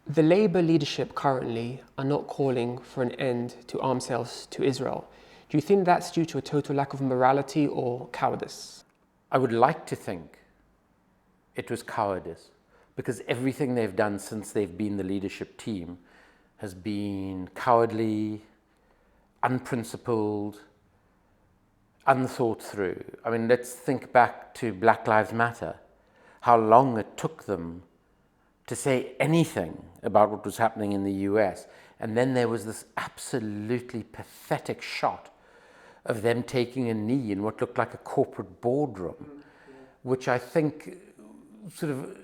The Labour leadership currently are not calling for an end to arms sales to Israel. Do you think that's due to a total lack of morality or cowardice? I would like to think it was cowardice, because everything they've done since they've been the leadership team has been cowardly, unprincipled, unthought through. I mean, let's think back to Black Lives Matter, how long it took them to say anything about what was happening in the US. And then there was this absolutely pathetic shot of them taking a knee in what looked like a corporate boardroom, which I think sort of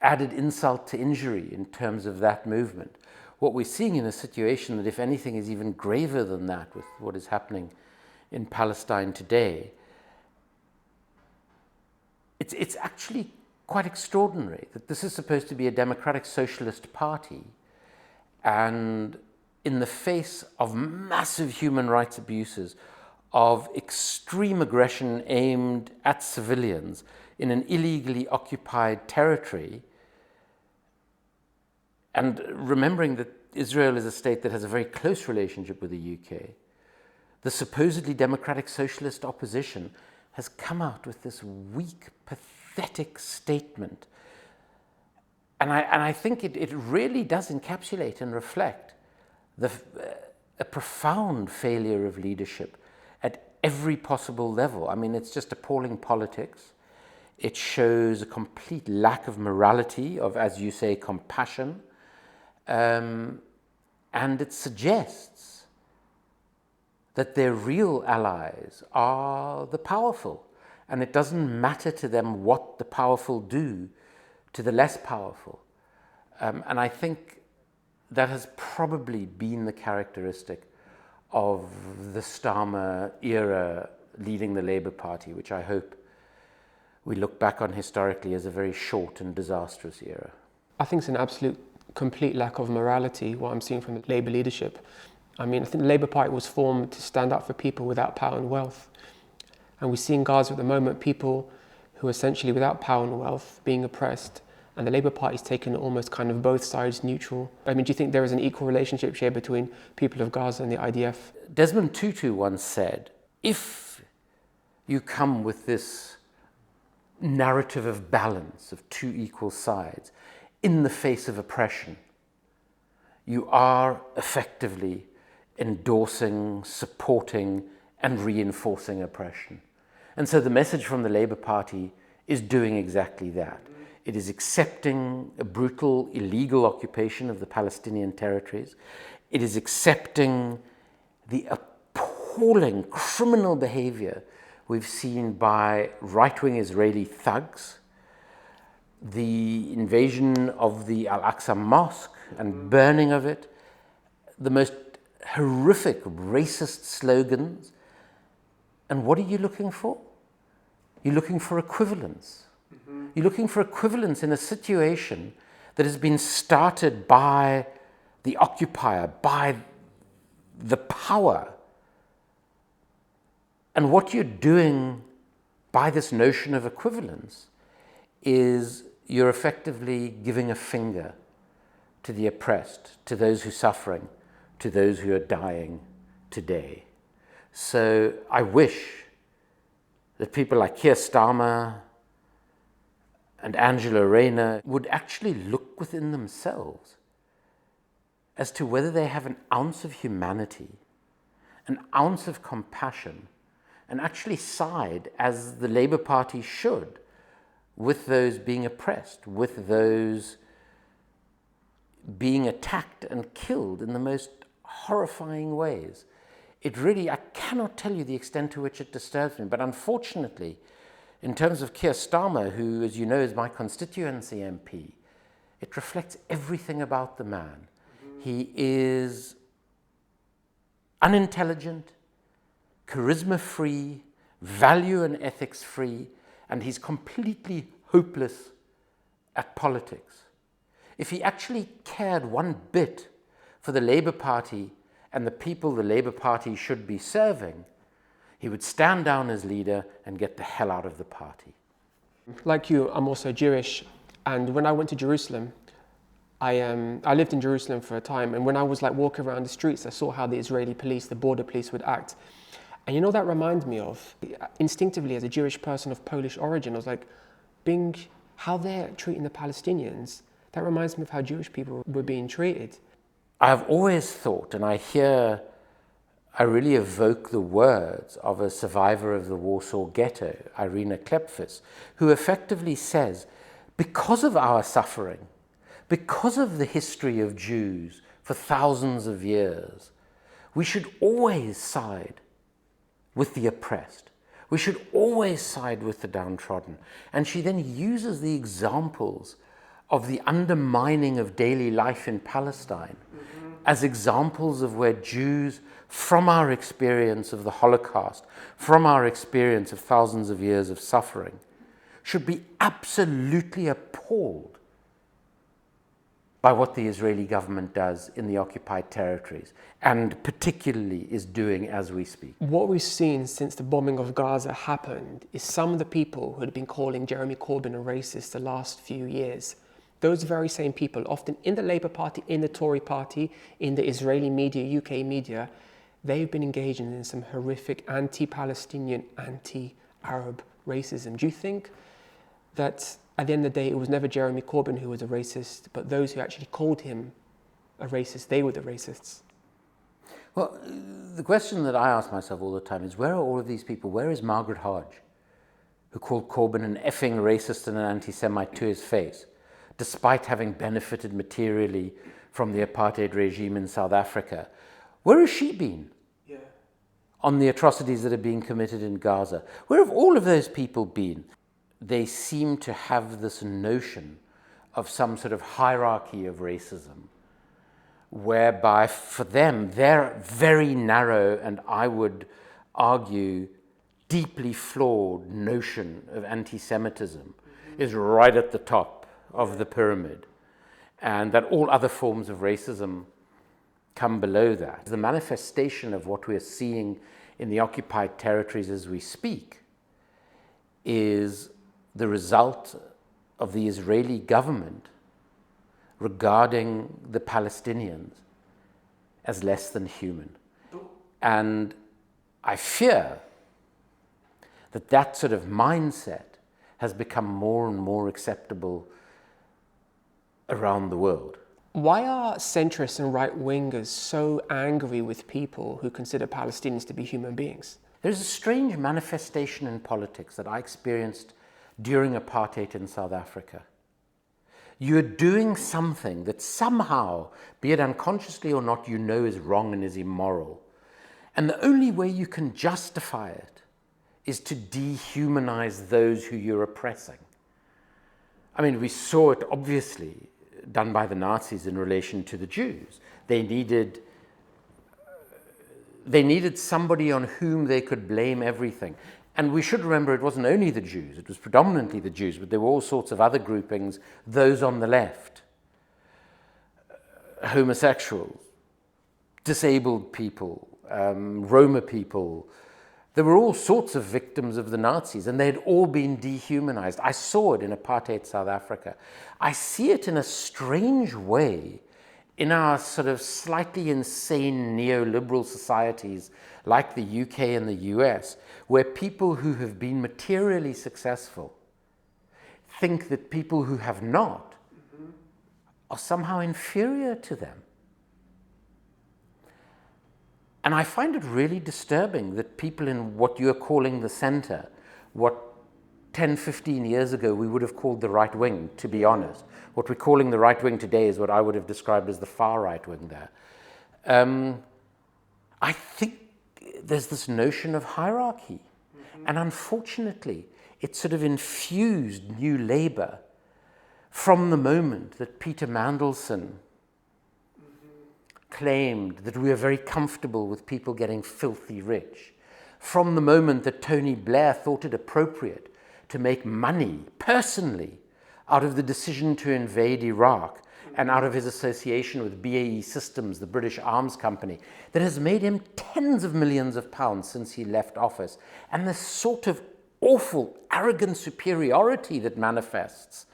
added insult to injury in terms of that movement. What we're seeing in a situation that, if anything, is even graver than that with what is happening in Palestine today, it's actually quite extraordinary that this is supposed to be a democratic socialist party, and in the face of massive human rights abuses, of extreme aggression aimed at civilians in an illegally occupied territory, and remembering that Israel is a state that has a very close relationship with the UK, the supposedly democratic socialist opposition has come out with this weak, pathetic statement. And I think it really does encapsulate and reflect a profound failure of leadership at every possible level. I mean, it's just appalling politics. It shows a complete lack of morality, of, as you say, compassion. And it suggests that their real allies are the powerful. And it doesn't matter to them what the powerful do to the less powerful. And I think that has probably been the characteristic of the Starmer era leading the Labour Party, which I hope we look back on historically as a very short and disastrous era. I think it's an absolute complete lack of morality, what I'm seeing from the Labour leadership. I mean, I think the Labour Party was formed to stand up for people without power and wealth. And we see in Gaza at the moment people who are essentially without power and wealth being oppressed, and the Labour Party's taken almost kind of both sides neutral. I mean, do you think there is an equal relationship here between people of Gaza and the IDF? Desmond Tutu once said, if you come with this narrative of balance, of two equal sides, in the face of oppression, you are effectively endorsing, supporting, and reinforcing oppression. And so the message from the Labour Party is doing exactly that. It is accepting a brutal, illegal occupation of the Palestinian territories. It is accepting the appalling criminal behavior we've seen by right-wing Israeli thugs, the invasion of the Al-Aqsa Mosque and burning of it, the most horrific racist slogans. And what are you looking for? You're looking for equivalence. You're looking for equivalence in a situation that has been started by the occupier, by the power. And what you're doing by this notion of equivalence is you're effectively giving a finger to the oppressed, to those who are suffering, to those who are dying today. So I wish that people like Keir Starmer and Angela Rayner would actually look within themselves as to whether they have an ounce of humanity, an ounce of compassion, and actually side, as the Labour Party should, with those being oppressed, with those being attacked and killed in the most horrifying ways. It really, I cannot tell you the extent to which it disturbs me, but unfortunately, in terms of Keir Starmer, who, as you know, is my constituency MP, it reflects everything about the man. He is unintelligent, charisma-free, value and ethics-free, and he's completely hopeless at politics. If he actually cared one bit for the Labour Party and the people the Labour Party should be serving, he would stand down as leader and get the hell out of the party. Like you, I'm also Jewish, and when I went to Jerusalem, I lived in Jerusalem for a time, and when I was like walking around the streets, I saw how the Israeli police, the border police, would act. And you know, that reminds me of, instinctively as a Jewish person of Polish origin, I was like, how they're treating the Palestinians, that reminds me of how Jewish people were being treated. I've always thought, and I really evoke the words of a survivor of the Warsaw Ghetto, Irina Klepfis, who effectively says, because of our suffering, because of the history of Jews for thousands of years, we should always side with the oppressed. We should always side with the downtrodden. And she then uses the examples of the undermining of daily life in Palestine as examples of where Jews, from our experience of the Holocaust, from our experience of thousands of years of suffering, should be absolutely appalled by what the Israeli government does in the occupied territories, and particularly is doing as we speak. What we've seen since the bombing of Gaza happened is some of the people who had been calling Jeremy Corbyn a racist the last few years, those very same people, often in the Labour Party, in the Tory Party, in the Israeli media, UK media, they've been engaging in some horrific anti-Palestinian, anti-Arab racism. Do you think that at the end of the day, it was never Jeremy Corbyn who was a racist, but those who actually called him a racist, they were the racists? Well, the question that I ask myself all the time is, where are all of these people? Where is Margaret Hodge, who called Corbyn an effing racist and an anti-Semite to his face, despite having benefited materially from the apartheid regime in South Africa? Where has she been on the atrocities that are being committed in Gaza? Where have all of those people been? They seem to have this notion of some sort of hierarchy of racism, whereby for them, their very narrow and, I would argue, deeply flawed notion of anti-Semitism is right at the top of the pyramid, and that all other forms of racism come below that. The manifestation of what we're seeing in the occupied territories as we speak is the result of the Israeli government regarding the Palestinians as less than human. And I fear that that sort of mindset has become more and more acceptable around the world. Why are centrists and right-wingers so angry with people who consider Palestinians to be human beings? There's a strange manifestation in politics that I experienced during apartheid in South Africa. You're doing something that somehow, be it unconsciously or not, you know is wrong and is immoral. And the only way you can justify it is to dehumanize those who you're oppressing. I mean, we saw it obviously done by the Nazis in relation to the Jews. They needed somebody on whom they could blame everything. And we should remember it wasn't only the Jews, it was predominantly the Jews, but there were all sorts of other groupings, those on the left, homosexuals, disabled people, Roma people. There were all sorts of victims of the Nazis, and they had all been dehumanized. I saw it in apartheid South Africa. I see it in a strange way in our sort of slightly insane neoliberal societies like the UK and the US, where people who have been materially successful think that people who have not are somehow inferior to them. And I find it really disturbing that people in what you're calling the center, what 10, 15 years ago we would have called the right wing, to be honest. What we're calling the right wing today is what I would have described as the far right wing there. I think there's this notion of hierarchy. And unfortunately, it sort of infused New Labour from the moment that Peter Mandelson claimed that we are very comfortable with people getting filthy rich, from the moment that Tony Blair thought it appropriate to make money personally out of the decision to invade Iraq and out of his association with BAE Systems, the British arms company, that has made him tens of millions of pounds since he left office, and this sort of awful, arrogant superiority that manifests.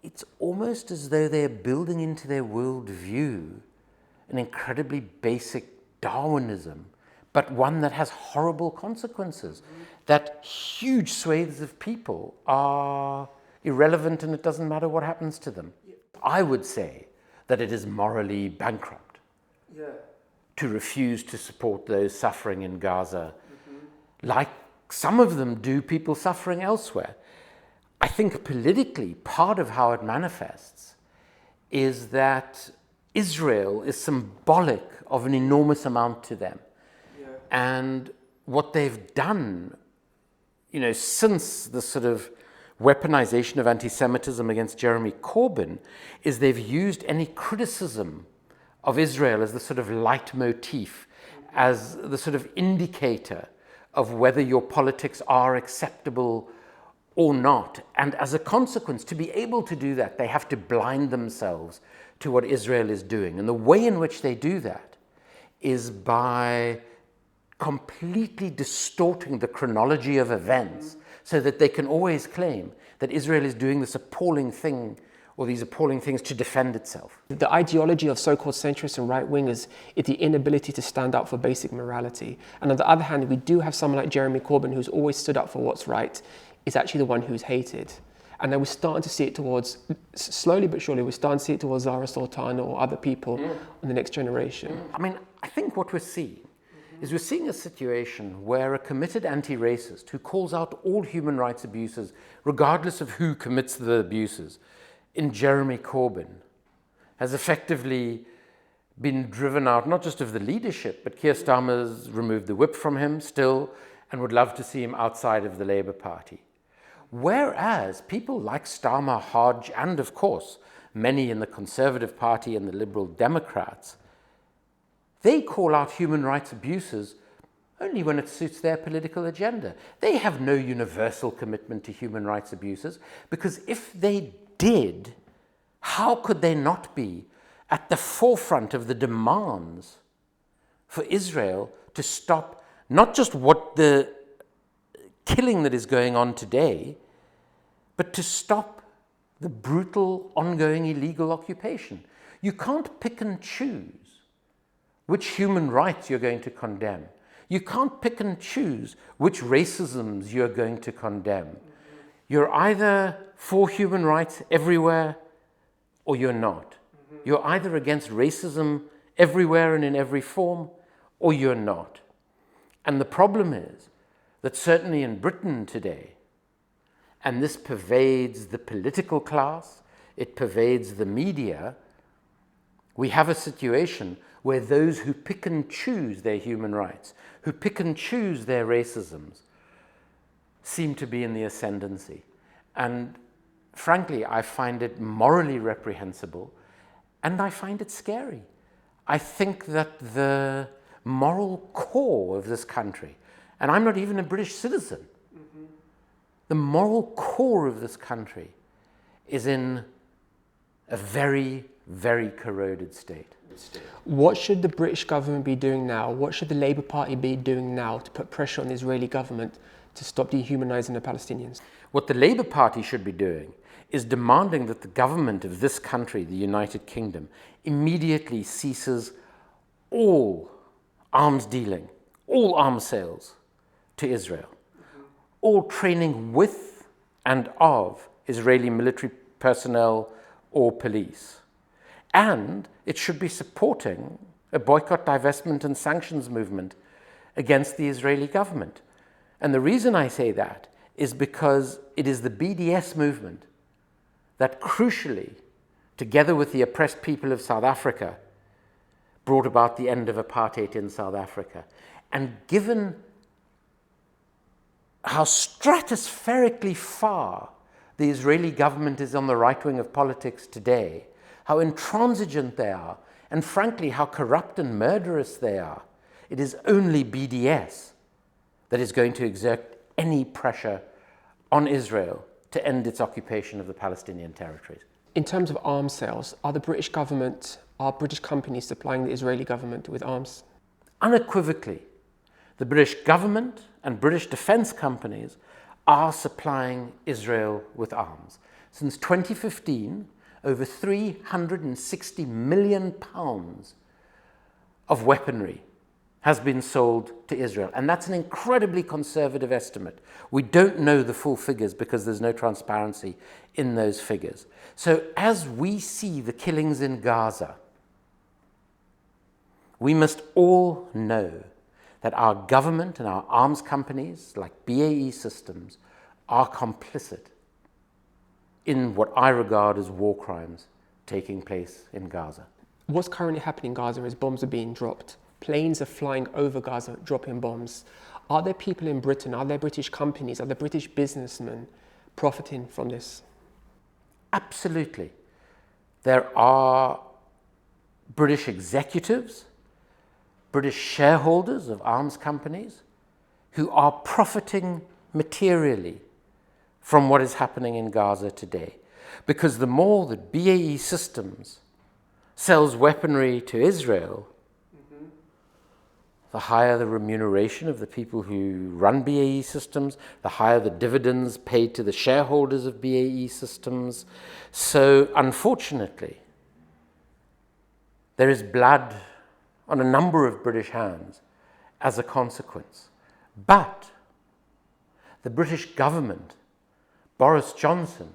it's almost as though they're building into their worldview an incredibly basic Darwinism, but one that has horrible consequences, that huge swathes of people are irrelevant and it doesn't matter what happens to them. I would say that it is morally bankrupt to refuse to support those suffering in Gaza, like some of them do people suffering elsewhere. I think politically, part of how it manifests is that Israel is symbolic of an enormous amount to them. And what they've done, since the sort of weaponization of anti-Semitism against Jeremy Corbyn, is they've used any criticism of Israel as the sort of leitmotif, as the sort of indicator of whether your politics are acceptable or not. And as a consequence, to be able to do that, they have to blind themselves to what Israel is doing. And the way in which they do that is by completely distorting the chronology of events so that they can always claim that Israel is doing this appalling thing or these appalling things to defend itself. The ideology of so-called centrists and right-wingers is the inability to stand up for basic morality. And on the other hand, we do have someone like Jeremy Corbyn, who's always stood up for what's right, is actually the one who's hated. And then we're starting to see it towards, slowly but surely, we're starting to see it towards Zara Sultan or other people in the next generation. I mean, I think what we're seeing is we're seeing a situation where a committed anti-racist who calls out all human rights abuses, regardless of who commits the abuses, in Jeremy Corbyn, has effectively been driven out, not just of the leadership, but Keir Starmer's removed the whip from him still and would love to see him outside of the Labour Party. Whereas people like Starmer, Hodge, and of course, many in the Conservative Party and the Liberal Democrats, they call out human rights abuses only when it suits their political agenda. They have no universal commitment to human rights abuses, because if they did, how could they not be at the forefront of the demands for Israel to stop not just what the killing that is going on today, but to stop the brutal, ongoing illegal occupation? You can't pick and choose which human rights you're going to condemn. You can't pick and choose which racisms you're going to condemn. You're either for human rights everywhere or you're not. You're either against racism everywhere and in every form or you're not. And the problem is that certainly in Britain today, and this pervades the political class, it pervades the media, we have a situation where those who pick and choose their human rights, who pick and choose their racisms, seem to be in the ascendancy. And frankly, I find it morally reprehensible, and I find it scary. I think that the moral core of this country, and I'm not even a British citizen, the moral core of this country is in a very, very corroded state. What should the British government be doing now? What should the Labour Party be doing now to put pressure on the Israeli government to stop dehumanizing the Palestinians? What the Labour Party should be doing is demanding that the government of this country, the United Kingdom, immediately ceases all arms dealing, all arms sales to Israel, all training with and of Israeli military personnel or police. And it should be supporting a boycott, divestment, and sanctions movement against the Israeli government. And the reason I say that is because it is the BDS movement that crucially, together with the oppressed people of South Africa, brought about the end of apartheid in South Africa. And given how stratospherically far the Israeli government is on the right wing of politics today, how intransigent they are, and frankly, how corrupt and murderous they are, it is only BDS that is going to exert any pressure on Israel to end its occupation of the Palestinian territories. In terms of arms sales, are British companies supplying the Israeli government with arms? Unequivocally, the British government and British defense companies are supplying Israel with arms. Since 2015, over £360 million of weaponry has been sold to Israel. And that's an incredibly conservative estimate. We don't know the full figures because there's no transparency in those figures. So as we see the killings in Gaza, we must all know that our government and our arms companies, like BAE Systems, are complicit in what I regard as war crimes taking place in Gaza. What's currently happening in Gaza is bombs are being dropped. Planes are flying over Gaza, dropping bombs. Are there people in Britain, are there British companies, are there British businessmen profiting from this? Absolutely. There are British executives, British shareholders of arms companies who are profiting materially from what is happening in Gaza today. Because the more that BAE Systems sells weaponry to Israel, the higher the remuneration of the people who run BAE Systems, the higher the dividends paid to the shareholders of BAE Systems. So, unfortunately, there is blood on a number of British hands as a consequence. But the British government, Boris Johnson,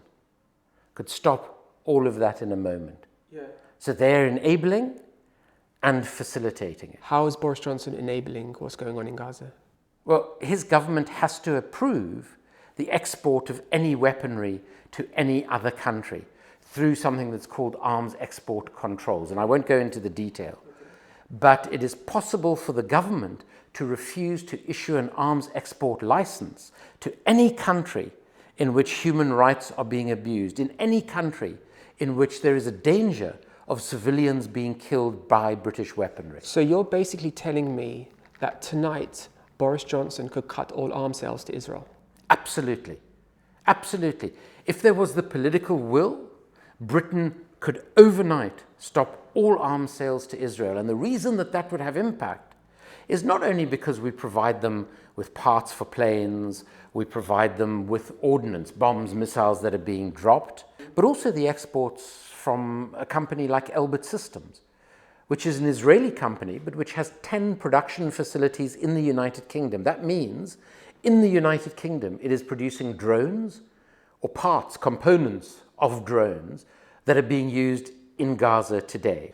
could stop all of that in a moment. Yeah. So they're enabling and facilitating it. How is Boris Johnson enabling what's going on in Gaza? Well, his government has to approve the export of any weaponry to any other country through something that's called arms export controls. And I won't go into the detail. But it is possible for the government to refuse to issue an arms export license to any country in which human rights are being abused, in any country in which there is a danger of civilians being killed by British weaponry. So you're basically telling me that tonight Boris Johnson could cut all arms sales to Israel? Absolutely. Absolutely. If there was the political will, Britain could overnight stop all arms sales to Israel. And the reason that that would have impact is not only because we provide them with parts for planes, we provide them with ordnance, bombs, missiles that are being dropped, but also the exports from a company like Elbit Systems, which is an Israeli company, but which has 10 production facilities in the United Kingdom. That means in the United Kingdom, it is producing drones or parts, components of drones that are being used in Gaza today.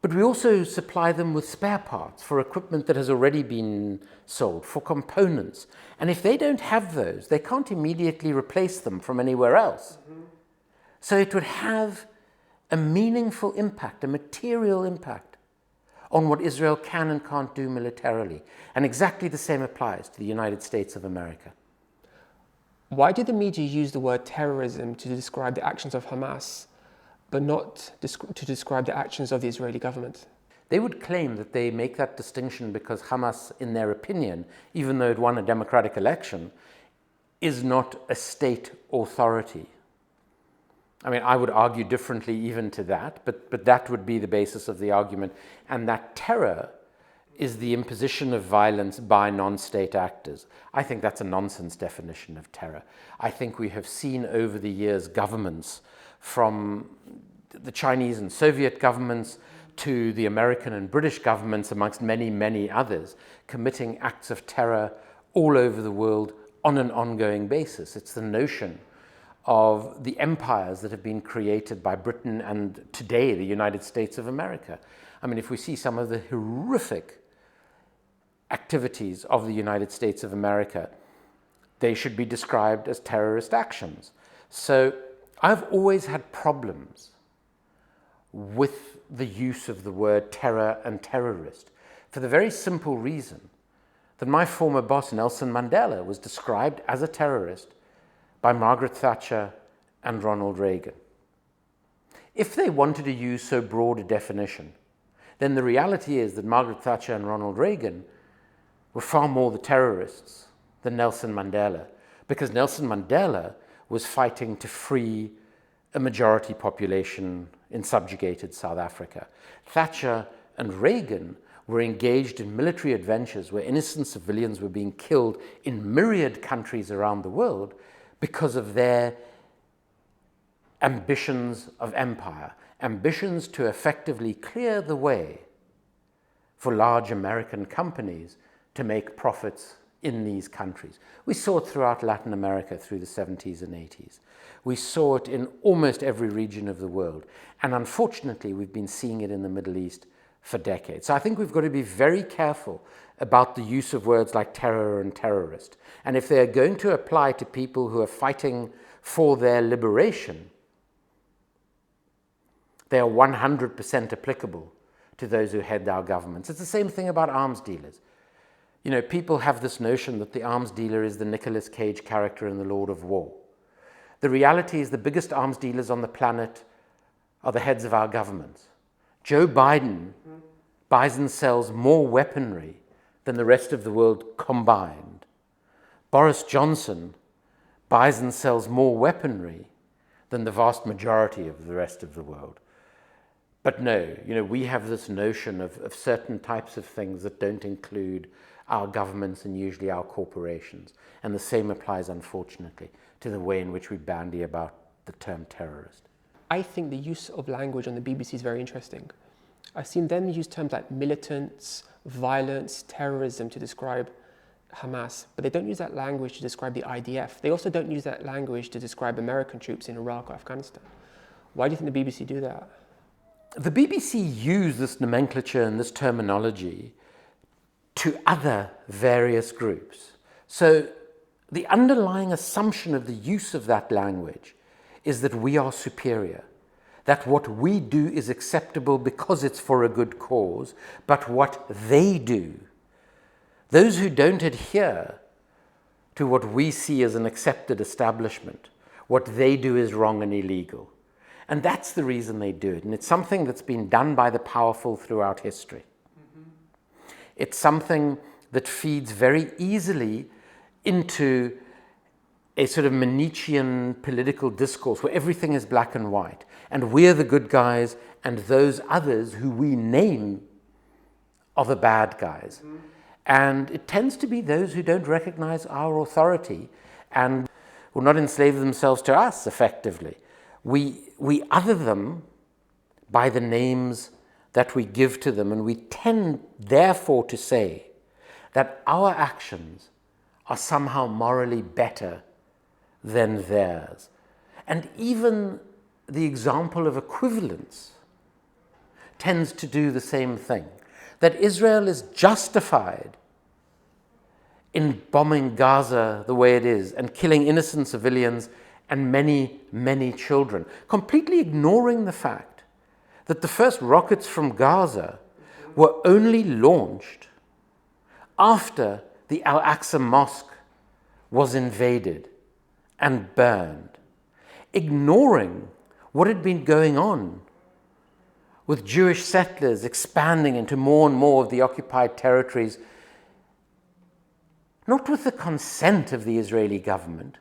But we also supply them with spare parts for equipment that has already been sold, for components. And if they don't have those, they can't immediately replace them from anywhere else. So it would have a meaningful impact, a material impact on what Israel can and can't do militarily. And exactly the same applies to the United States of America. Why did the media use the word terrorism to describe the actions of Hamas, but not to describe the actions of the Israeli government? They would claim that they make that distinction because Hamas, in their opinion, even though it won a democratic election, is not a state authority. I mean, I would argue differently even to that, but that would be the basis of the argument. And that terror is the imposition of violence by non-state actors. I think that's a nonsense definition of terror. I think we have seen over the years governments, from the Chinese and Soviet governments to the American and British governments, amongst many, many others, committing acts of terror all over the world on an ongoing basis. It's the notion of the empires that have been created by Britain and today the United States of America. I mean, if we see some of the horrific activities of the United States of America, they should be described as terrorist actions. So I've always had problems with the use of the word terror and terrorist for the very simple reason that my former boss, Nelson Mandela, was described as a terrorist by Margaret Thatcher and Ronald Reagan. If they wanted to use so broad a definition, then the reality is that Margaret Thatcher and Ronald Reagan were far more the terrorists than Nelson Mandela, because Nelson Mandela was fighting to free a majority population in subjugated South Africa. Thatcher and Reagan were engaged in military adventures where innocent civilians were being killed in myriad countries around the world because of their ambitions of empire, ambitions to effectively clear the way for large American companies to make profits in these countries. We saw it throughout Latin America through the 70s and 80s. We saw it in almost every region of the world. And unfortunately, we've been seeing it in the Middle East for decades. So I think we've got to be very careful about the use of words like terror and terrorist. And if they're going to apply to people who are fighting for their liberation, they are 100% applicable to those who head our governments. It's the same thing about arms dealers. You know, people have this notion that the arms dealer is the Nicolas Cage character in The Lord of War. The reality is the biggest arms dealers on the planet are the heads of our governments. Joe Biden buys and sells more weaponry than the rest of the world combined. Boris Johnson buys and sells more weaponry than the vast majority of the rest of the world. But no, you know, we have this notion of certain types of things that don't include our governments and usually our corporations. And the same applies, unfortunately, to the way in which we bandy about the term terrorist. I think the use of language on the BBC is very interesting. I've seen them use terms like militants, violence, terrorism to describe Hamas, but they don't use that language to describe the IDF. They also don't use that language to describe American troops in Iraq or Afghanistan. Why do you think the BBC do that? The BBC use this nomenclature and this terminology to other various groups. So the underlying assumption of the use of that language is that we are superior, that what we do is acceptable because it's for a good cause, but what they do, those who don't adhere to what we see as an accepted establishment, what they do is wrong and illegal. And that's the reason they do it. And it's something that's been done by the powerful throughout history. It's something that feeds very easily into a sort of Manichean political discourse where everything is black and white. And we're the good guys, and those others who we name are the bad guys. And it tends to be those who don't recognize our authority and will not enslave themselves to us effectively. We other them by the names that we give to them, and we tend therefore to say that our actions are somehow morally better than theirs. And even the example of equivalence tends to do the same thing, that Israel is justified in bombing Gaza the way it is and killing innocent civilians and many, many children, completely ignoring the fact that the first rockets from Gaza were only launched after the Al-Aqsa Mosque was invaded and burned, ignoring what had been going on with Jewish settlers expanding into more and more of the occupied territories, not with the consent of the Israeli government,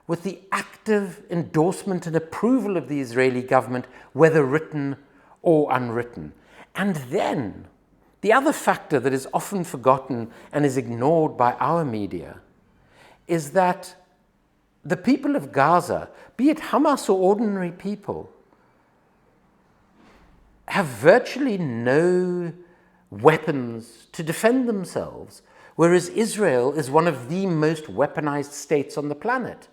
with the active endorsement and approval of the Israeli government, whether written or unwritten. And then, the other factor that is often forgotten and is ignored by our media is that the people of Gaza, be it Hamas or ordinary people, have virtually no weapons to defend themselves, whereas Israel is one of the most weaponized states on the planet,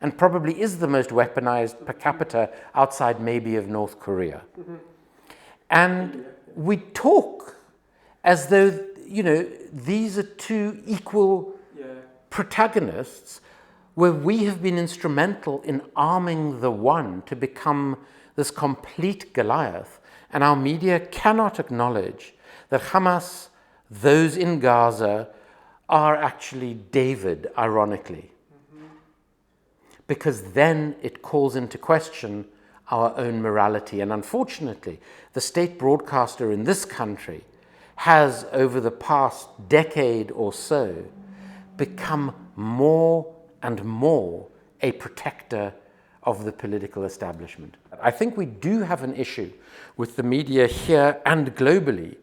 and probably is the most weaponized per capita outside maybe of North Korea. And we talk as though, you know, these are two equal protagonists, where we have been instrumental in arming the one to become this complete Goliath. And our media cannot acknowledge that Hamas, those in Gaza, are actually David, ironically. Because then it calls into question our own morality. And unfortunately, the state broadcaster in this country has, over the past decade or so, become more and more a protector of the political establishment. I think we do have an issue with the media here and globally,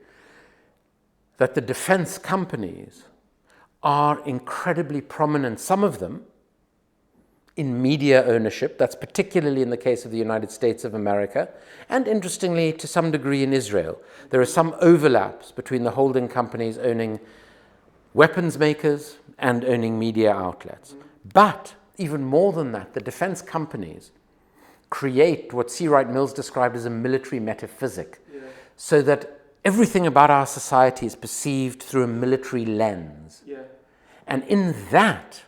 that the defense companies are incredibly prominent, some of them, in media ownership. That's particularly in the case of the United States of America, and interestingly, to some degree in Israel. There are some overlaps between the holding companies owning weapons makers and owning media outlets. But even more than that, the defense companies create what C. Wright Mills described as a military metaphysic, so that everything about our society is perceived through a military lens. And in that,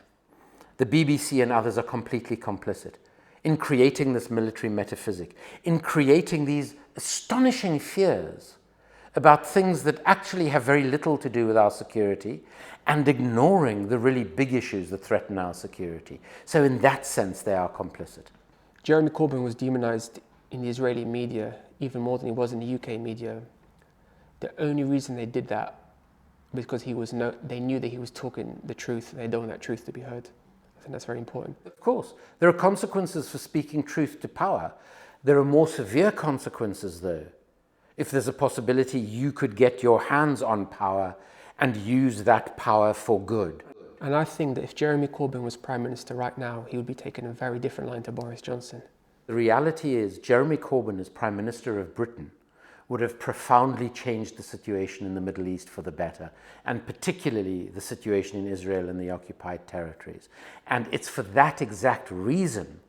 the BBC and others are completely complicit in creating this military metaphysic, in creating these astonishing fears about things that actually have very little to do with our security, and ignoring the really big issues that threaten our security. So in that sense, they are complicit. Jeremy Corbyn was demonized in the Israeli media even more than he was in the UK media. The only reason they did that was because they knew that he was talking the truth, and they don't want that truth to be heard. I think that's very important. Of course. There are consequences for speaking truth to power. There are more severe consequences, though, if there's a possibility you could get your hands on power and use that power for good. And I think that if Jeremy Corbyn was Prime Minister right now, he would be taking a very different line to Boris Johnson. The reality is, Jeremy Corbyn as Prime Minister of Britain would have profoundly changed the situation in the Middle East for the better, and particularly the situation in Israel and the occupied territories. And it's for that exact reason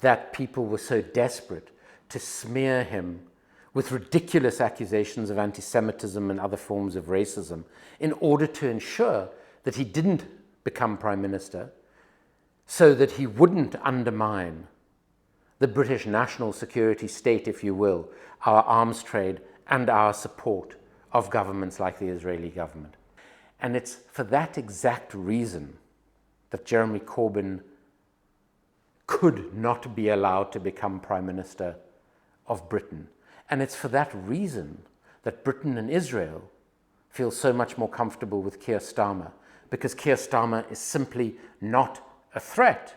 that people were so desperate to smear him with ridiculous accusations of anti-Semitism and other forms of racism in order to ensure that he didn't become Prime Minister, so that he wouldn't undermine the British national security state, if you will, our arms trade and our support of governments like the Israeli government. And it's for that exact reason that Jeremy Corbyn could not be allowed to become Prime Minister of Britain. And it's for that reason that Britain and Israel feel so much more comfortable with Keir Starmer, because Keir Starmer is simply not a threat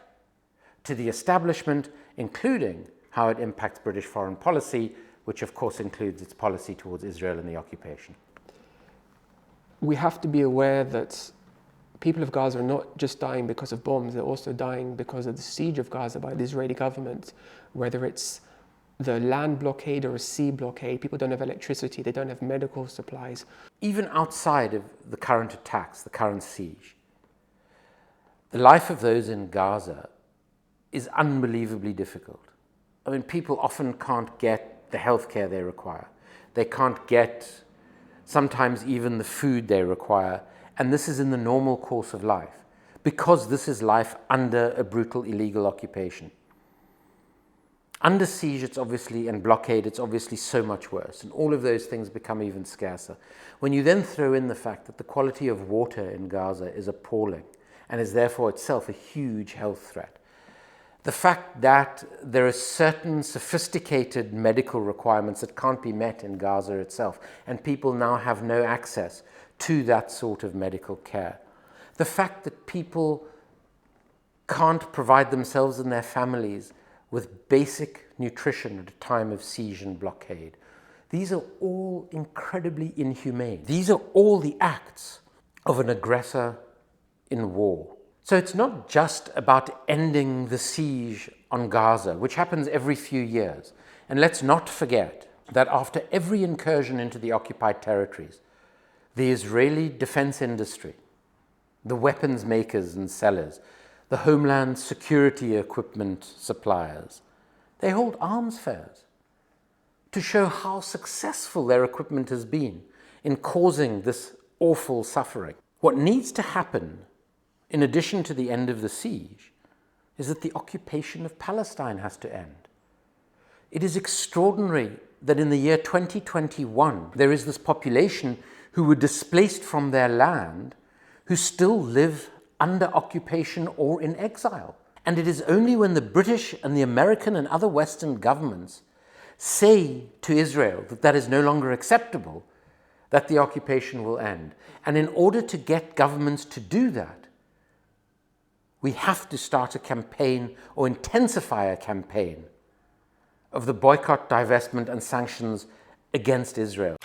to the establishment, including how it impacts British foreign policy, which of course includes its policy towards Israel and the occupation. We have to be aware that people of Gaza are not just dying because of bombs, they're also dying because of the siege of Gaza by the Israeli government, whether it's the land blockade or a sea blockade. People don't have electricity, they don't have medical supplies. Even outside of the current attacks, the current siege, the life of those in Gaza is unbelievably difficult. I mean, people often can't get the healthcare they require. They can't get sometimes even the food they require. And this is in the normal course of life, because this is life under a brutal illegal occupation. Under siege, it's obviously, and blockade, it's obviously so much worse. And all of those things become even scarcer. When you then throw in the fact that the quality of water in Gaza is appalling and is therefore itself a huge health threat, the fact that there are certain sophisticated medical requirements that can't be met in Gaza itself, and people now have no access to that sort of medical care, the fact that people can't provide themselves and their families with basic nutrition at a time of siege and blockade. These are all incredibly inhumane. These are all the acts of an aggressor in war. So it's not just about ending the siege on Gaza, which happens every few years. And let's not forget that after every incursion into the occupied territories, the Israeli defense industry, the weapons makers and sellers, the homeland security equipment suppliers, they hold arms fairs to show how successful their equipment has been in causing this awful suffering. What needs to happen, in addition to the end of the siege, is that the occupation of Palestine has to end. It is extraordinary that in the year 2021, there is this population who were displaced from their land, who still live under occupation or in exile. And it is only when the British and the American and other Western governments say to Israel that that is no longer acceptable, that the occupation will end. And in order to get governments to do that, we have to start a campaign or intensify a campaign of the boycott, divestment, and sanctions against Israel.